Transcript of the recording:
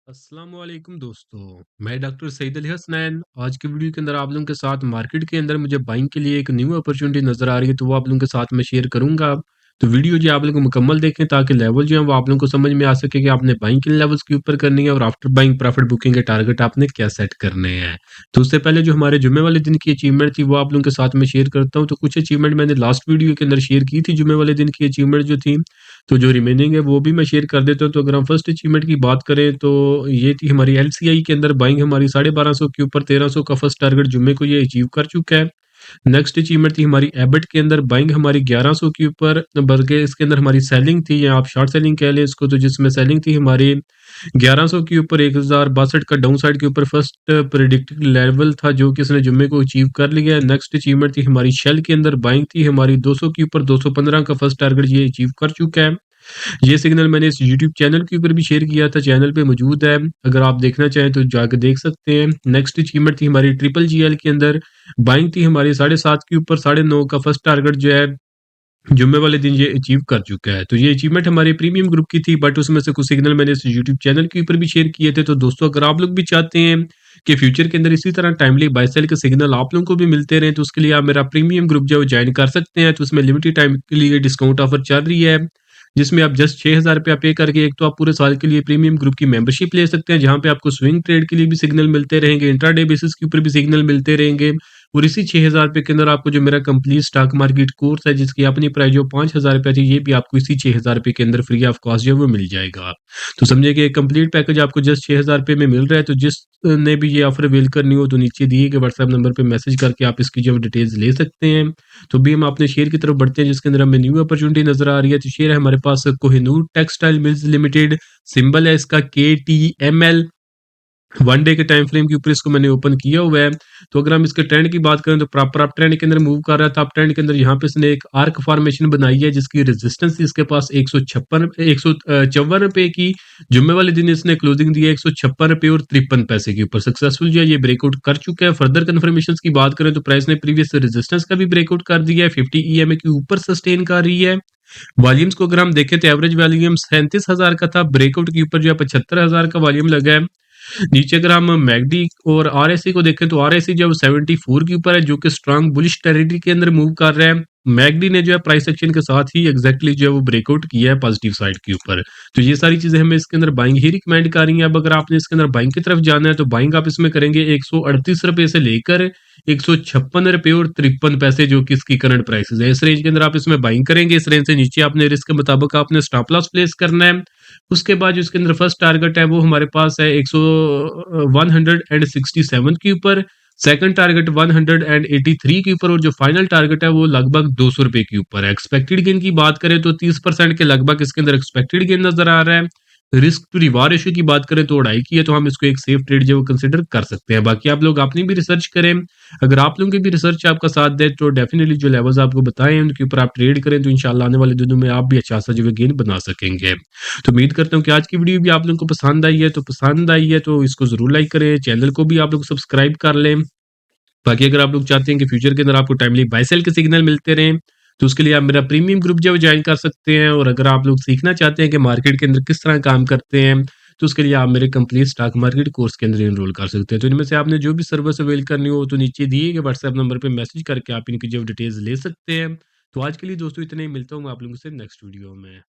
अस्सलामुअलैकुम दोस्तों, मैं डॉक्टर सईद अली हसनैन। आज की वीडियो के अंदर आप लोगों के साथ मार्केट के अंदर मुझे बाइंग के लिए एक न्यू अपॉर्चुनिटी नज़र आ रही है, तो वो आप लोगों के साथ मैं शेयर करूंगा। तो वीडियो जो आप लोगों को मुकम्मल देखें ताकि लेवल जो है वो आप लोगों को समझ में आ सके कि आपने बाइंग किन लेवल्स के ऊपर करनी है और आफ्टर बाइंग प्रॉफिट बुकिंग के टारगेट आपने क्या सेट करने हैं। तो उससे पहले जो हमारे जुम्मे वाले दिन की अचीवमेंट थी वो आप लोगों के साथ मैं शेयर करता हूँ। तो कुछ अचीवमेंट मैंने लास्ट वीडियो के अंदर शेयर की थी, जुम्मे वाले दिन की अचीवमेंट जो थी, तो जो रिमेनिंग है वो भी मैं शेयर कर देता हूँ। तो अगर हम फर्स्ट अचीवमेंट की बात करें तो ये थी हमारी एलसीआई के अंदर बाइंग हमारी 1250 के ऊपर 1300 का फर्स्ट टारगेट जुम्मे को ये अचीव कर चुका है। नेक्स्ट अचीवमेंट थी हमारी एबट के अंदर बाइंग हमारी 1100 के ऊपर, बल्कि इसके अंदर हमारी सेलिंग थी या आप शॉर्ट सेलिंग कह लें इसको, तो जिसमें सेलिंग थी हमारी 1100 के ऊपर 1062 का डाउन साइड के ऊपर फर्स्ट प्रेडिक्टेड लेवल था जो कि इसने जुम्मे को अचीव कर लिया है। नेक्स्ट अचीवमेंट थी हमारी शेल के अंदर बाइंग थी हमारी 200 के ऊपर 215 का फर्स्ट टारगेट ये अचीव कर चुका है। ये सिग्नल मैंने इस यूट्यूब चैनल के ऊपर भी शेयर किया था, चैनल पे मौजूद है, अगर आप देखना चाहें तो जाकर देख सकते हैं। नेक्स्ट अचीवमेंट थी हमारी ट्रिपल जीएल के अंदर बाइंग थी हमारी 7.5 के ऊपर 9.5 का फर्स्ट टारगेट जो है जुम्मे वाले दिन ये अचीव कर चुका है। तो ये अचीवमेंट हमारे प्रीमियम ग्रुप की थी, बट उसमें से कुछ सिग्नल मैंने इस यूट्यूब चैनल के ऊपर भी शेयर किए थे। तो दोस्तों अगर आप लोग भी चाहते हैं कि फ्यूचर के अंदर इसी तरह टाइमली बाय सेल के सिग्नल आप लोगों को भी मिलते रहे, तो उसके लिए आप मेरा प्रीमियम ग्रुप जो है ज्वाइन कर सकते हैं। तो उसमें लिमिटेड टाइम के लिए डिस्काउंट ऑफर चल रही है, जिसमें आप जस्ट 6,000 रुपया पे करके एक तो आप पूरे साल के लिए प्रीमियम ग्रुप की मेंबरशिप ले सकते हैं, जहां पे आपको स्विंग ट्रेड के लिए भी सिग्नल मिलते रहेंगे, इंट्राडे बेसिस के ऊपर भी सिग्नल मिलते रहेंगे। और इसी 6,000 रुपये के अंदर आपको जो मेरा कंप्लीट स्टॉक मार्केट कोर्स है जिसकी अपनी प्राइस जो 5,000 रुपया थी, ये भी आपको इसी 6,000 रुपये के अंदर फ्री ऑफ कॉस्ट जो है वो मिल जाएगा। तो समझिए कि एक कंप्लीट पैकेज आपको जस्ट 6,000 रुपये में मिल रहा है। तो जिसने भी ये ऑफर अवेल करनी हो तो नीचे दिए गए व्हाट्सएप नंबर पर मैसेज करके आप इसकी जो डिटेल्स ले सकते हैं। तो भी हम अपने शेयर की तरफ बढ़ते हैं, जिसके अंदर हमें न्यू अपॉर्चुनिटी नजर आ रही है। तो शेयर है हमारे पास Kohinoor textile mills limited, symbol है इसका KTML। वन डे के टाइम फ्रेम के ऊपर इसको मैंने ओपन किया हुआ है। तो अगर हम इसके ट्रेंड की बात करें तो प्रॉपर आप ट्रेंड के अंदर मूव कर रहा था। आप ट्रेंड के अंदर यहाँ पे इसने एक आर्क फॉर्मेशन बनाई है जिसकी रेजिस्टेंस इसके पास 154 रुपए की। जुम्मे वाले दिन इसने क्लोजिंग दी है 156 रुपए और 53 पैसे के ऊपर। सक्सेसफुल जो है ये ब्रेकआउट कर चुका है। फर्दर कन्फर्मेशन की बात करें तो प्राइस ने प्रीवियस रेजिस्टेंस का भी ब्रेकआउट कर दिया है, 50 EMA के ऊपर सस्टेन कर रही है। वॉल्यूम्स को अगर हम देखें तो एवरेज वॉल्यूम 37,000 का था, ब्रेकआउट के ऊपर जो है 75,000 का वॉल्यूम लगा है। नीचे अगर हम मैगडी और आरएससी को देखें तो आरएससी जो है 74 के ऊपर है, जो कि स्ट्रांग बुलिश टेरिटरी के अंदर मूव कर रहा है। मैगडी ने जो है प्राइस एक्शन के साथ ही एग्जैक्टली जो है वो ब्रेकआउट किया है पॉजिटिव साइड के ऊपर। तो ये सारी चीजें हमें इसके अंदर बाइंग ही रिकमेंड कर रही हैं। अब अगर आपने इसके अंदर बाइंग की तरफ जाना है तो बाइंग आप इसमें करेंगे 138 रुपए से लेकर 156 रुपए और 53 पैसे, जो कि इसकी करंट प्राइसेस है। इस रेंज के अंदर आप इसमें बाइंग करेंगे। इस रेंज से नीचे आपने रिस्क के मुताबिक आपने स्टॉप लॉस प्लेस करना है। उसके बाद जो इसके अंदर फर्स्ट टारगेट है वो हमारे पास है 167 के ऊपर, सेकंड टारगेट 183 के ऊपर, और जो फाइनल टारगेट है वो लगभग 200 रुपए के ऊपर है। एक्सपेक्टेड गेन की बात करें तो 30% के लगभग इसके अंदर एक्सपेक्टेड गेन नजर आ रहा है। रिस्क टू रिवार्ड रेशियो की बात करें तो 2.5 की है, तो हम इसको एक सेफ ट्रेड जो कंसिडर कर सकते हैं। बाकी आप लोग अपनी भी रिसर्च करें। अगर आप लोगों की भी रिसर्च आपका साथ दे तो डेफिनेटली जो लेवल्स आपको बताए हैं उनके ऊपर आप ट्रेड करें, तो इंशाल्लाह आने वाले दिनों में आप भी अच्छा सा जो है गेन बना सकेंगे। तो उम्मीद करता हूँ कि आज की वीडियो भी आप लोगों को पसंद आई है। तो पसंद आई है तो इसको जरूर लाइक करें, चैनल को भी आप लोग सब्सक्राइब कर लें। बाकी अगर आप लोग चाहते हैं कि फ्यूचर के अंदर आपको टाइमली बाय सेल के सिग्नल मिलते रहें तो उसके लिए आप मेरा प्रीमियम ग्रुप जो है ज्वाइन कर सकते हैं। और अगर आप लोग सीखना चाहते हैं कि मार्केट के अंदर किस तरह काम करते हैं तो उसके लिए आप मेरे कंप्लीट स्टॉक मार्केट कोर्स के अंदर एनरोल कर सकते हैं। तो इनमें से आपने जो भी सर्विस अवेल करनी हो तो नीचे दिए गए व्हाट्सएप नंबर पर मैसेज करके आप इनकी जो डिटेल्स ले सकते हैं। तो आज के लिए दोस्तों इतना ही, मिलता हूँ मैं आप लोगों से नेक्स्ट वीडियो में।